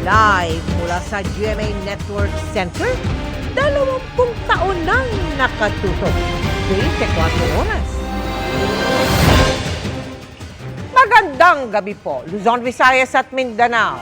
Live mula sa GMA Network Center, 20 taon nang nakatutok. 24 oras. Magandang gabi po, Luzon, Visayas at Mindanao.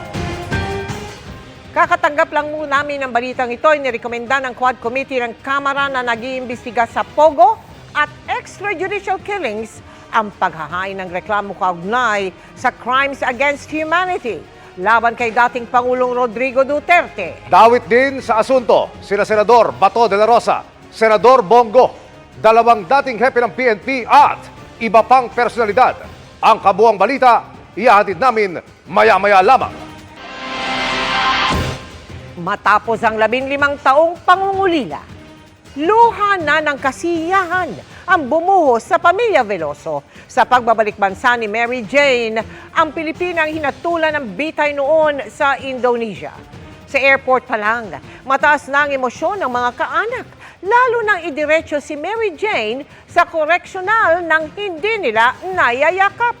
Kakatanggap lang muna namin ng balitang ito, inirekomenda ng Quad Committee ng Kamara na nag-iimbestiga sa Pogo at extrajudicial killings ang paghahain ng reklamo kaugnay sa crimes against humanity laban kay dating Pangulong Rodrigo Duterte. Dawit din sa asunto sina Senador Bato de la Rosa, Senador Bongo, dalawang dating hepe ng PNP at iba pang personalidad. Ang kabuang balita, ihahatid namin maya-maya lamang. Matapos ang 15 taong pangungulila, luha na ng kasiyahan ang bumuhos sa pamilya Veloso. Sa pagbabalik bansa ni Mary Jane, ang Pilipinang hinatulan ng bitay noon sa Indonesia. Sa airport pa lang, mataas na ang emosyon ng mga kaanak, lalo nang idiretso si Mary Jane sa correctional nang hindi nila nayayakap.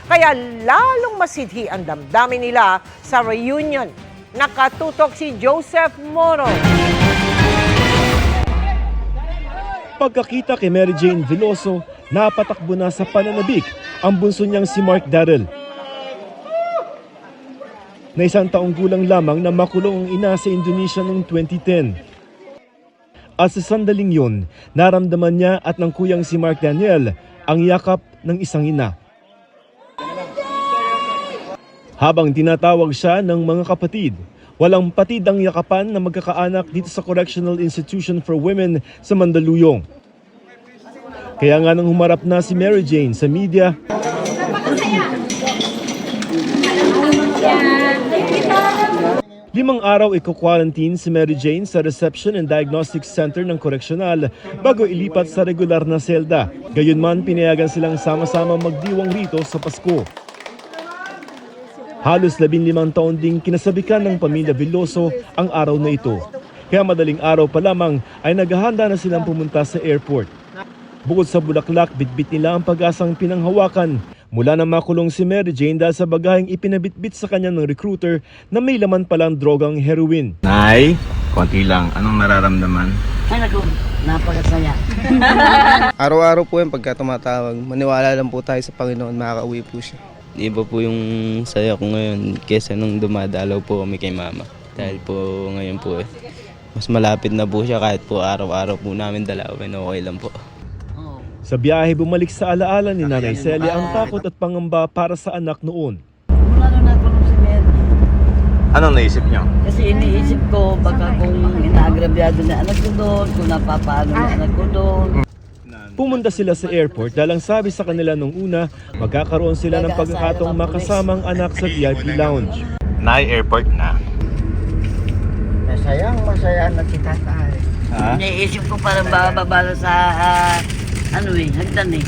Kaya lalong masidhi ang damdamin nila sa reunion. Nakatutok si Joseph Moro. Pagkakita kay Mary Jane Veloso, napatakbo na sa pananabik ang bunso niyang si Mark Darrell. Na 1 taong gulang lamang na makulong ang ina sa Indonesia noong 2010. At sa sandaling yun, naramdaman niya at ng kuyang si Mark Daniel ang yakap ng isang ina. Habang tinatawag siya ng mga kapatid, walang patid ang yakapan na magkakaanak dito sa Correctional Institution for Women sa Mandaluyong. Kaya nga nang humarap na si Mary Jane sa media, Limang araw iko-quarantine si Mary Jane sa Reception and Diagnostic Center ng Correctional bago ilipat sa regular na selda. Gayunman, pinayagan silang sama-sama magdiwang rito sa Pasko. Halos 15 taon ding kinasabikan ng pamilya Veloso ang araw na ito. Kaya madaling araw pa lamang ay naghahanda na silang pumunta sa airport. Bukod sa bulaklak, bitbit nila ang pag-asang pinanghawakan mula na makulong si Mary Jane dahil sa bagaheng ipinabitbit sa kanya ng recruiter na may laman palang drogang heroin. Nay, konti lang. Anong nararamdaman? Ay, naku, napakasaya. Araw-araw po yung pagka tumatawag, maniwala lang po tayo sa Panginoon, makakauwi po siya. Iba po yung saya ko ngayon kesa nung dumadalaw po kami kay mama. Dahil po ngayon po mas malapit na po siya kahit po araw-araw po namin dalawin, okay lang po. Sa biyahe, bumalik sa alaala ni Nanay Celia ang takot at pangamba para sa anak noon. Mula nung nakulong si Mary. Anong naisip niyo? Kasi iniisip ko baka kung inaagrabyado na anak ko doon, kung napapaano na anak ko doon. Pumunta sila sa airport dahil ang sabi sa kanila nung una, magkakaroon sila ng pagkakataong makasamang anak sa VIP lounge. Nay, airport na. Masaya na si tatay. Ha? Iniisip ko parang bababala sa hagdan eh.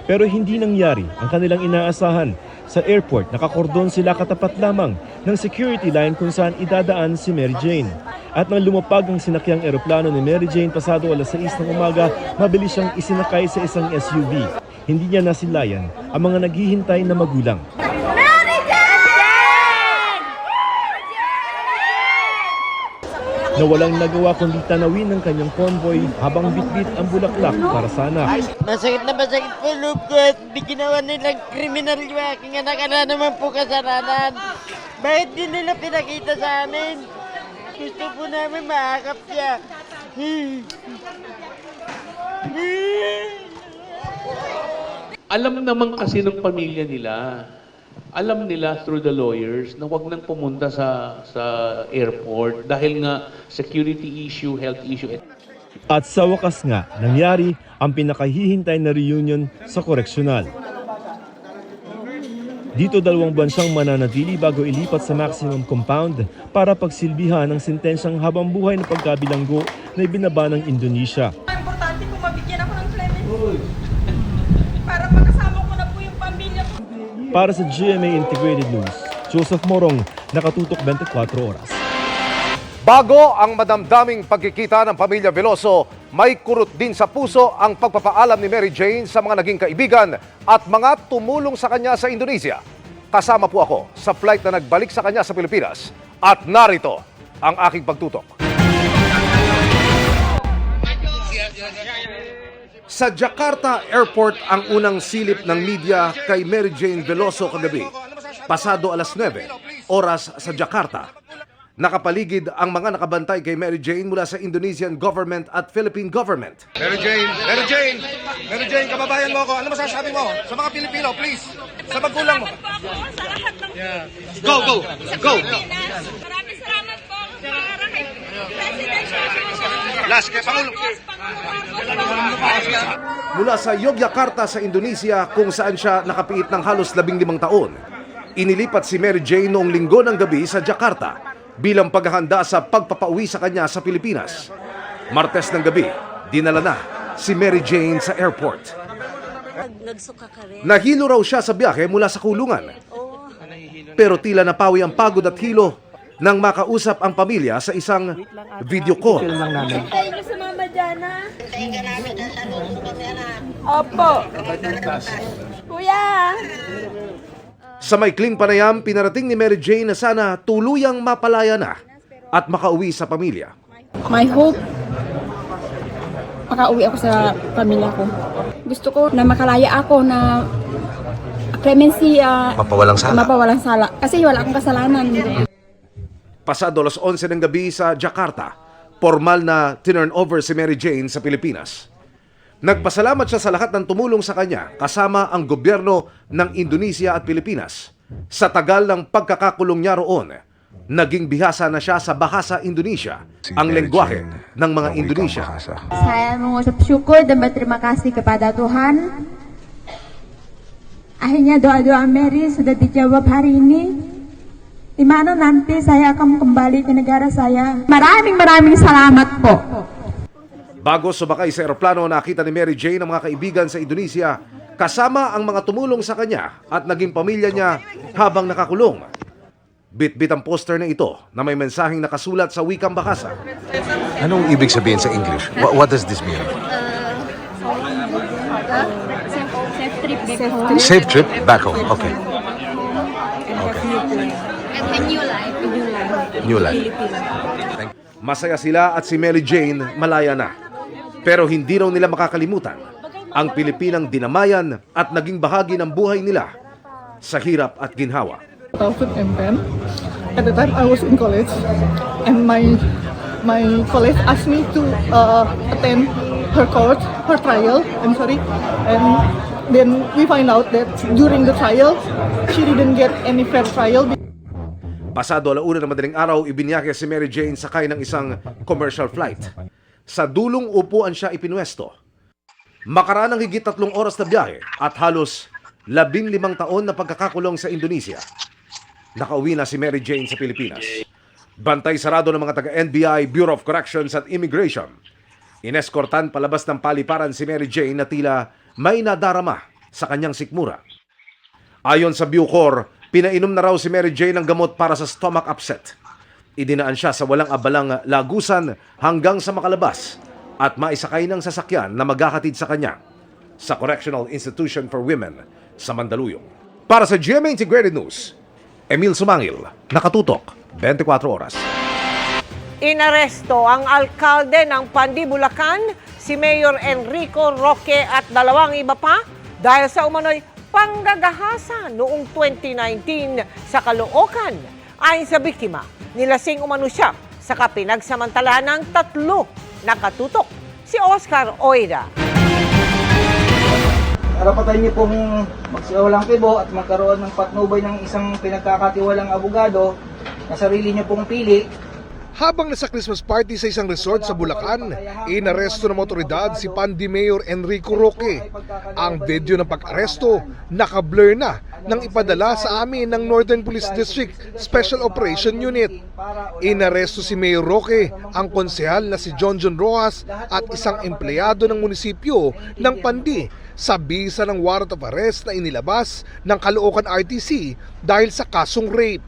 Pero hindi nangyari ang kanilang inaasahan. Sa airport, nakakordon sila katapat lamang ng security line kung saan idadaan si Mary Jane. At nang lumapag ang sinakyang eroplano ni Mary Jane pasado alas 6 ng umaga, mabilis siyang isinakay sa isang SUV. Hindi niya nasilayan ang mga naghihintay na magulang. Na walang nagawa kundi tanawin ng kanyang convoy habang bitbit ang bulaklak para sa anak. Masakit po loob ko at di ginawa nilang kriminal yung aking anak. Ano naman po kasalanan? Bakit di nila pinakita sa amin? Gusto po namin maakap siya. Alam naman kasi ng pamilya nila, alam nila through the lawyers na wag nang pumunta sa airport dahil nga security issue, health issue. At sa wakas nga, nangyari ang pinakahihintay na reunion sa koreksyonal. Dito 2 buwan siyang mananatili bago ilipat sa maximum compound para pagsilbihan ng sentensyang habang buhay na pagkabilanggo na ibinaba ng Indonesia. Importante po mabigyan ako ng clemency para makasama ko na po yung pamilya ko. Para sa GMA Integrated News, Joseph Morong, nakatutok 24 oras. Bago ang madamdaming pagkikita ng pamilya Veloso, may kurot din sa puso ang pagpapaalam ni Mary Jane sa mga naging kaibigan at mga tumulong sa kanya sa Indonesia. kasama po ako sa flight na nagbalik sa kanya sa Pilipinas at narito ang aking pagtutok. Sa Jakarta Airport ang unang silip ng media kay Mary Jane Veloso kagabi. Pasado alas 9, oras sa Jakarta. Nakapaligid ang mga nakabantay kay Mary Jane mula sa Indonesian government at Philippine government. Mary Jane, kababayan mo ako. Ano masasabi mo sa mga Pilipino, please? Sa magulang mo. Sa lahat ng Go! Pilipinas. Maraming salamat po para kay President Jojo. Last, kay Pangulo. Mula sa Yogyakarta sa Indonesia kung saan siya nakapiit ng halos 15 taon. Inilipat si Mary Jane noong linggo ng gabi sa Jakarta bilang paghahanda sa pagpapauwi sa kanya sa Pilipinas. Martes ng gabi, dinala na si Mary Jane sa airport. Nagsuka ka rin. Nahilo raw siya sa biyahe mula sa kulungan. Pero tila napawi ang pagod at hilo nang makausap ang pamilya sa isang video call. Hintayin niyo sa Mama Jana. Hintayin ka namin dyan sa Rosso kami, Opo. Kuya. Sa maikling panayam, pinarating ni Mary Jane na sana tuluyang mapalaya na at makauwi sa pamilya. My hope, makauwi ako sa pamilya ko. Gusto ko na makalaya ako na clemency, mapawalang sala. Kasi wala akong kasalanan. Pasado alas 11 ng gabi sa Jakarta, formal na tinurn over si Mary Jane sa Pilipinas. Nagpasalamat siya sa lahat ng tumulong sa kanya kasama ang gobyerno ng Indonesia at Pilipinas. Sa tagal ng pagkakakulong niya roon, naging bihasa na siya sa Bahasa Indonesia, ang lengguwahe ng mga Indonesia. Saya mengucap syukur dan berterima kasih kepada Tuhan. Akhirnya doa-doa Mary sudah dijawab hari ini. Di mana nanti saya akan kembali ke negara saya. Maraming salamat po. Bago sumakay sa eroplano, nakita ni Mary Jane ang mga kaibigan sa Indonesia kasama ang mga tumulong sa kanya at naging pamilya niya habang nakakulong. Bit-bit ang poster na ito na may mensaheng nakasulat sa wikang Bahasa. Anong ibig sabihin sa English? What does this mean? Safe trip back home. Okay. New life. Masaya sila at si Mary Jane malaya na. Pero hindi raw nila makakalimutan ang Pilipinang dinamayan at naging bahagi ng buhay nila sa hirap at ginhawa. 2010, at the time I was in college, and my college asked me to attend her trial. And then we find out that during the trial, she didn't get any fair trial. Pasado alauna ng madaling araw, ibinyake si Mary Jane sakay ng isang commercial flight. Sa dulong upuan siya ipinwesto. Makaraan ng higit 3 oras na biyahe at halos 15 taon na pagkakakulong sa Indonesia. Nakauwi na si Mary Jane sa Pilipinas. Bantay sarado ng mga taga-NBI, Bureau of Corrections at Immigration. Ineskortan palabas ng paliparan si Mary Jane na tila may nadarama sa kanyang sikmura. Ayon sa Bucor, pinainom na raw si Mary Jane ng gamot para sa stomach upset. Idinaan siya sa walang abalang lagusan hanggang sa makalabas at maisakay ng sasakyan na maghahatid sa kanya sa Correctional Institution for Women sa Mandaluyong. Para sa GMA Integrated News, Emil Sumangil, nakatutok 24 oras. Inaresto ang alkalde ng Pandi, Bulacan, si Mayor Enrico Roque at 2 iba pa dahil sa umano'y panggagahasa noong 2019 sa Caloocan. Ayon sa biktima, nilasing umano siya sa pinagsamantalahan ng 3 nakatutok. Si Oscar Oida. Karapatan niyo pong magsiwalang kibo at magkaroon ng patnubay ng isang pinagkakatiwalang abogado na sarili niyo pong pili. Habang nasa Christmas party sa isang resort sa Bulacan, inaresto ng otoridad si Pandi Mayor Enrico Roque. Ang video ng pag-aresto naka-blur na nang ipadala sa amin ng Northern Police District Special Operation Unit. Inaresto si Mayor Roque, ang konsehal na si John Rojas at isang empleyado ng munisipyo ng Pandi sa bisa ng warrant of arrest na inilabas ng Caloocan RTC dahil sa kasong rape.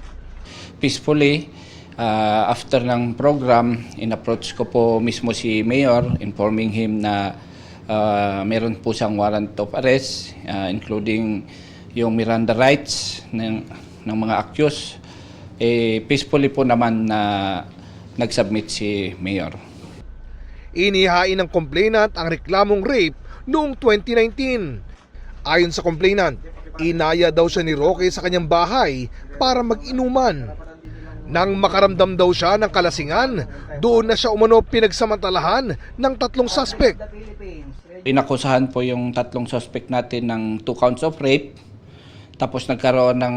Peacefully, after ng program, in-approach ko po mismo si Mayor, informing him na meron po siyang warrant of arrest, including yung Miranda rights ng mga accused. Peacefully po naman na nag-submit si Mayor. Inihain ng complainant ang reklamong rape noong 2019. Ayon sa complainant, inaya daw siya ni Roque sa kanyang bahay para mag-inuman. Nang makaramdam daw siya ng kalasingan, doon na siya umano pinagsamantalahan ng 3 suspect. Inakusahan po yung 3 suspect natin ng 2 counts of rape. Tapos nagkaroon ng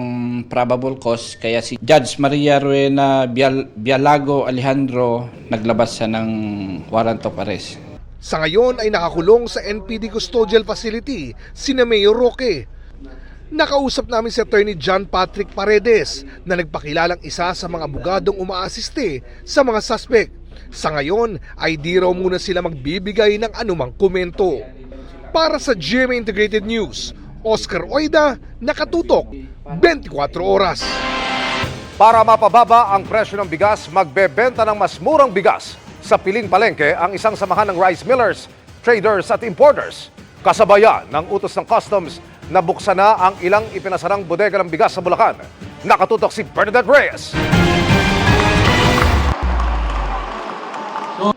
probable cause, kaya si Judge Maria Ruena Bialago Alejandro naglabas siya ng warrant of arrest. Sa ngayon ay nakakulong sa NPD Custodial Facility sina Mayor Roque. Nakausap namin si Attorney John Patrick Paredes na nagpakilalang isa sa mga abogadong umaasiste sa mga suspect. Sa ngayon ay di raw muna sila magbibigay ng anumang komento. Para sa GMA Integrated News, Oscar Oida, nakatutok 24 oras. Para mapababa ang presyo ng bigas, magbebenta ng mas murang bigas sa piling palengke ang isang samahan ng rice millers, traders at importers. Kasabayan ng utos ng customs na buksan na ang ilang ipinasarang bodega ng bigas sa Bulacan. Nakatutok si Bernadette Reyes.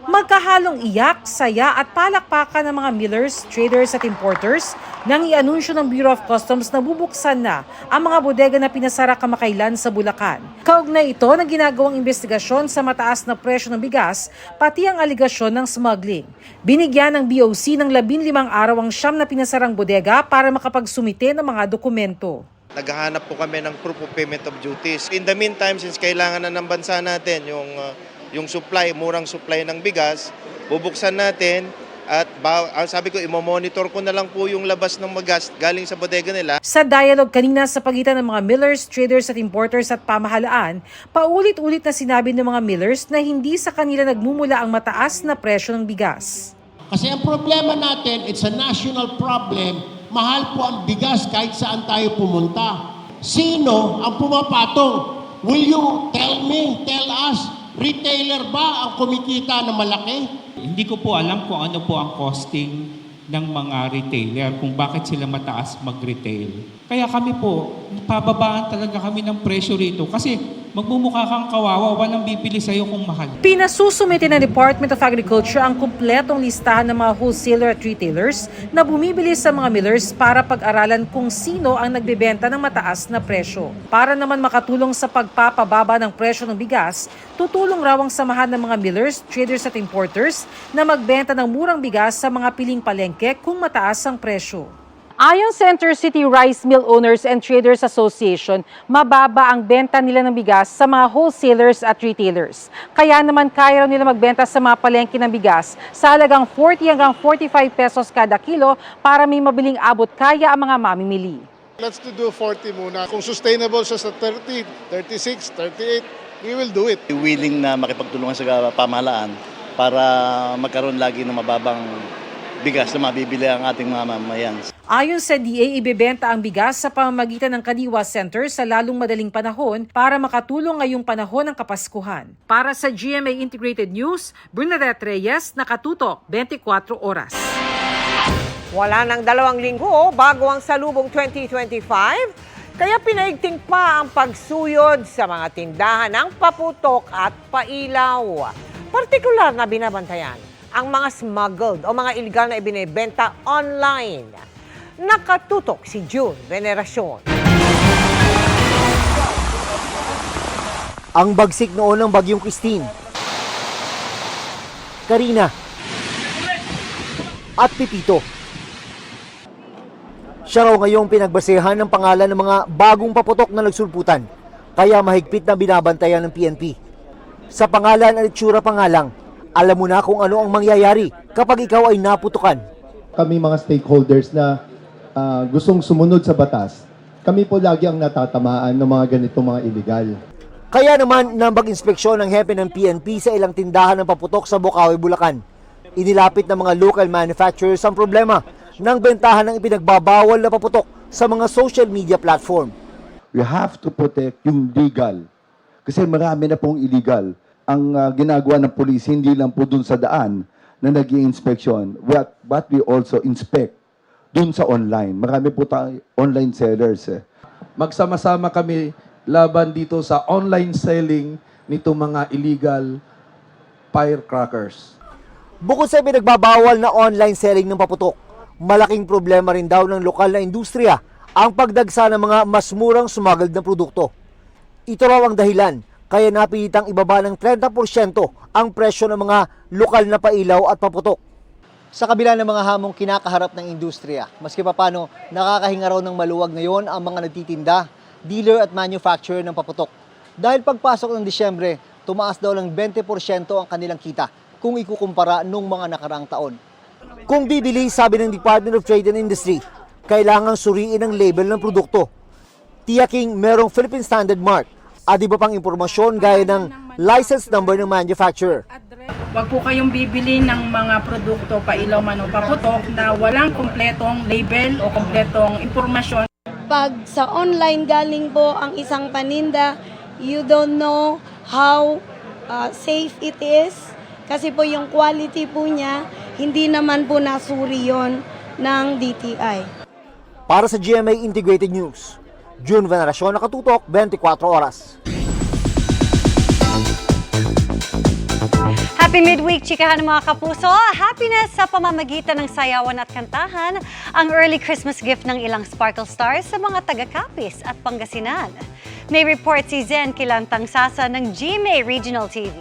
Magkahalong iyak, saya at palakpakan ng mga millers, traders at importers nang i-anunsyo ng Bureau of Customs na bubuksan na ang mga bodega na pinasara kamakailan sa Bulacan. Kaugnay ito ng ginagawang investigasyon sa mataas na presyo ng bigas, pati ang aligasyon ng smuggling. Binigyan ng BOC ng 15 araw ang 9 na pinasarang bodega para makapagsumite ng mga dokumento. Naghahanap po kami ng proof of payment of duties. In the meantime, since kailangan na ng bansa natin yung supply, murang supply ng bigas, bubuksan natin at sabi ko, imo-monitor ko na lang po yung labas ng magas galing sa bodega nila. Sa dialogue kanina sa pagitan ng mga millers, traders at importers at pamahalaan, paulit-ulit na sinabi ng mga millers na hindi sa kanila nagmumula ang mataas na presyo ng bigas. Kasi ang problema natin, it's a national problem. Mahal po ang bigas kahit saan tayo pumunta. Sino ang pumapatong? Will you tell us, retailer ba ang kumikita na malaki? Hindi ko po alam kung ano po ang costing ng mga retailer, kung bakit sila mataas mag-retail. Kaya kami po, pababaan talaga kami ng presyo rito kasi magmumukha kang kawawa, walang bibili sa'yo kung mahal. Pinasusumite ng Department of Agriculture ang kumpletong listahan ng mga wholesaler at retailers na bumibili sa mga millers para pag-aralan kung sino ang nagbebenta ng mataas na presyo. Para naman makatulong sa pagpapababa ng presyo ng bigas, tutulong raw ang samahan ng mga millers, traders at importers na magbenta ng murang bigas sa mga piling palengke kung mataas ang presyo. Ayon sa Intercity Rice Mill Owners and Traders Association, mababa ang benta nila ng bigas sa mga wholesalers at retailers. Kaya naman kaya raw nila magbenta sa mga palengke ng bigas sa halagang 40 hanggang 45 pesos kada kilo para may mabiling abot kaya ang mga mamimili. Let's do 40 muna. Kung sustainable siya sa 30, 36, 38, we will do it. Willing na makipagtulungan sa pamahalaan para magkaroon lagi ng mababang bigas na mabibili ang ating mga mamayan. Ayon sa DA, ibebenta ang bigas sa pamamagitan ng Kadiwa Center sa lalong madaling panahon para makatulong ngayong panahon ng Kapaskuhan. Para sa GMA Integrated News, Bernadette Reyes, nakatutok 24 oras. Wala nang 2 linggo bago ang salubong 2025, kaya pinaigting pa ang pagsuyod sa mga tindahan ng paputok at pailaw. Partikular na binabantayan ang mga smuggled o mga illegal na ibinebenta online. Nakatutok si June Veneracion. Ang bagsik noon ng Bagyong Christine, Karina at Pipito. Siya raw ngayong pinagbasehan ng pangalan ng mga bagong paputok na nagsulputan, kaya mahigpit na binabantayan ng PNP. Sa pangalan at itsura pangalang, alam mo na kung ano ang mangyayari kapag ikaw ay naputukan. Kami mga stakeholders na gustong sumunod sa batas, kami po lagi ang natatamaan ng mga ganitong mga illegal. Kaya naman nang mag-inspeksyon ng hepe ng PNP sa ilang tindahan ng paputok sa Bocaue, Bulacan. Inilapit ng mga local manufacturers ang problema ng bentahan ng ipinagbabawal na paputok sa mga social media platform. We have to protect yung legal kasi marami na pong illegal. Ang ginagawa ng pulis, hindi lang po dun sa daan na nag-i-inspeksyon, but we also inspect dun sa online. Marami po tayo online sellers eh. Magsama-sama kami laban dito sa online selling nito mga illegal firecrackers. Bukod sa pinagbabawal na online selling ng paputok, malaking problema rin daw ng lokal na industriya ang pagdagsa ng mga mas murang smuggled na produkto. Ito raw ang dahilan kaya napilitang ibaba ng 30% ang presyo ng mga lokal na pailaw at paputok. Sa kabila ng mga hamong kinakaharap ng industriya, maski papano nakakahinga raw ng maluwag ngayon ang mga nagtitinda, dealer at manufacturer ng paputok. Dahil pagpasok ng Disyembre, tumaas daw ng 20% ang kanilang kita kung ikukumpara nung mga nakaraang taon. Kung bibili, sabi ng Department of Trade and Industry, kailangang suriin ang label ng produkto. Tiyaking merong Philippine Standard Mark at iba pang impormasyon gaya ng license number ng manufacturer. Huwag po kayong bibili ng mga produkto pailaw man o paputok na walang kumpletong label o kumpletong impormasyon. Pag sa online galing po ang isang paninda, you don't know how safe it is. Kasi po yung quality po niya, hindi naman po nasuri yon ng DTI. Para sa GMA Integrated News, June Veneracion, Nakatutok, 24 Oras. Happy midweek, chikahan mga kapuso! Happiness sa pamamagitan ng sayawan at kantahan, ang early Christmas gift ng ilang Sparkle Stars sa mga taga-Capiz at Pangasinan. May report si Zen Kilantang Sasa ng GMA Regional TV.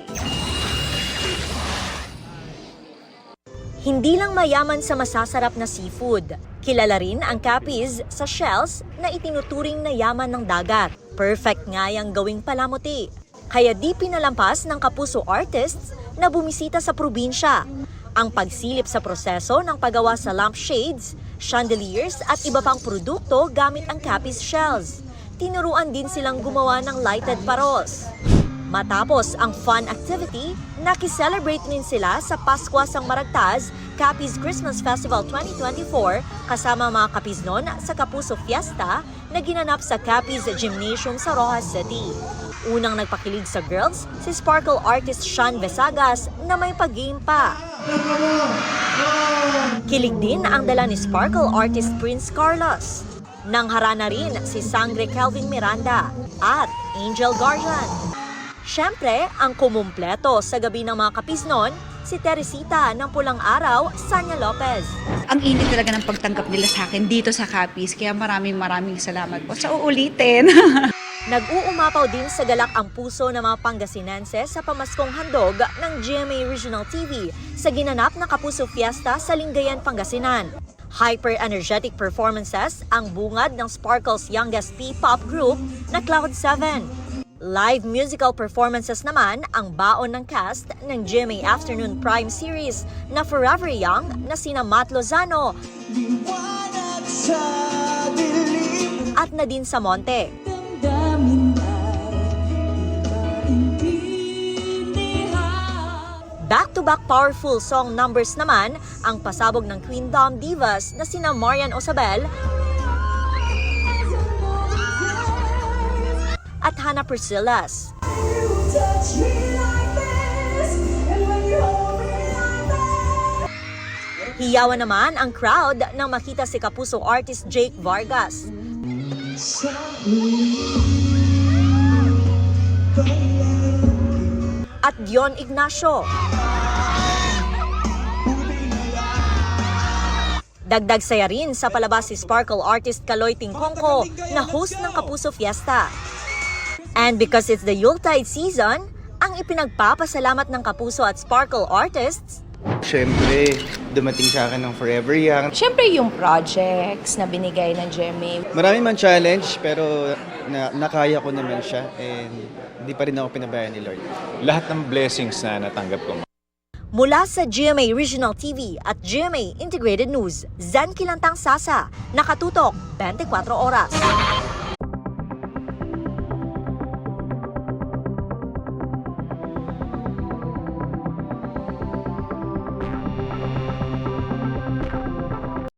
Hindi lang mayaman sa masasarap na seafood, kilala rin ang Capiz sa shells na itinuturing na yaman ng dagat. Perfect nga yang gawing palamuti. Kaya di pinalampas ng Kapuso artists na bumisita sa probinsya. Ang pagsilip sa proseso ng paggawa sa lampshades, chandeliers at iba pang produkto gamit ang Capiz shells. Tinuruan din silang gumawa ng lighted paroles. Matapos ang fun activity, nakiselebrate din sila sa Paskwa Sang Maragtaz Capiz Christmas Festival 2024 kasama mga Capiznon sa Kapuso Fiesta na ginanap sa Capiz Gymnasium sa Rojas City. Unang nagpakilig sa girls, si Sparkle artist Sean Besagas na may pag-game pa. Kilig din ang dala ni Sparkle artist Prince Carlos. Nangharana rin si Sangre Kelvin Miranda at Angel Garjan. Siyempre, ang kumumpleto sa gabi ng mga Capiznon, si Teresita ng Pulang Araw, Sanya Lopez. Ang init talaga ng pagtanggap nila sa akin dito sa Capiz, kaya maraming salamat po sa uulitin. Nag-uumapaw din sa galak ang puso ng mga Pangasinense sa pamaskong handog ng GMA Regional TV sa ginanap na Kapuso Fiesta sa Lingayen, Pangasinan. Hyper-energetic performances ang bungad ng Sparkle's youngest P-pop group na Cloud7. Live musical performances naman ang baon ng cast ng GMA Afternoon Prime Series na Forever Young na sina Matt Lozano at Nadine Samonte. Back-to-back powerful song numbers naman ang pasabog ng Queen Dom Divas na sina Marian Osabel at Hannah Priscillas. Hiyawan naman ang crowd nang makita si Kapuso artist Jake Vargas. At Dion Ignacio. Dagdag saya rin sa palabas si Sparkle artist Kaloy Tingkongko na host ng Kapuso Fiesta. And because it's the Yuletide season, ang ipinagpapasalamat ng Kapuso at Sparkle artists, Siyempre, dumating sa akin ng Forever Young. Siyempre yung projects na binigay ng GMA. Marami man challenge, pero nakaya ko naman siya and hindi pa rin ako pinabayaan ni Lord. Lahat ng blessings na natanggap ko. Mula sa GMA Regional TV at GMA Integrated News, Zen Kilantang Sasa, Nakatutok, 24 Oras.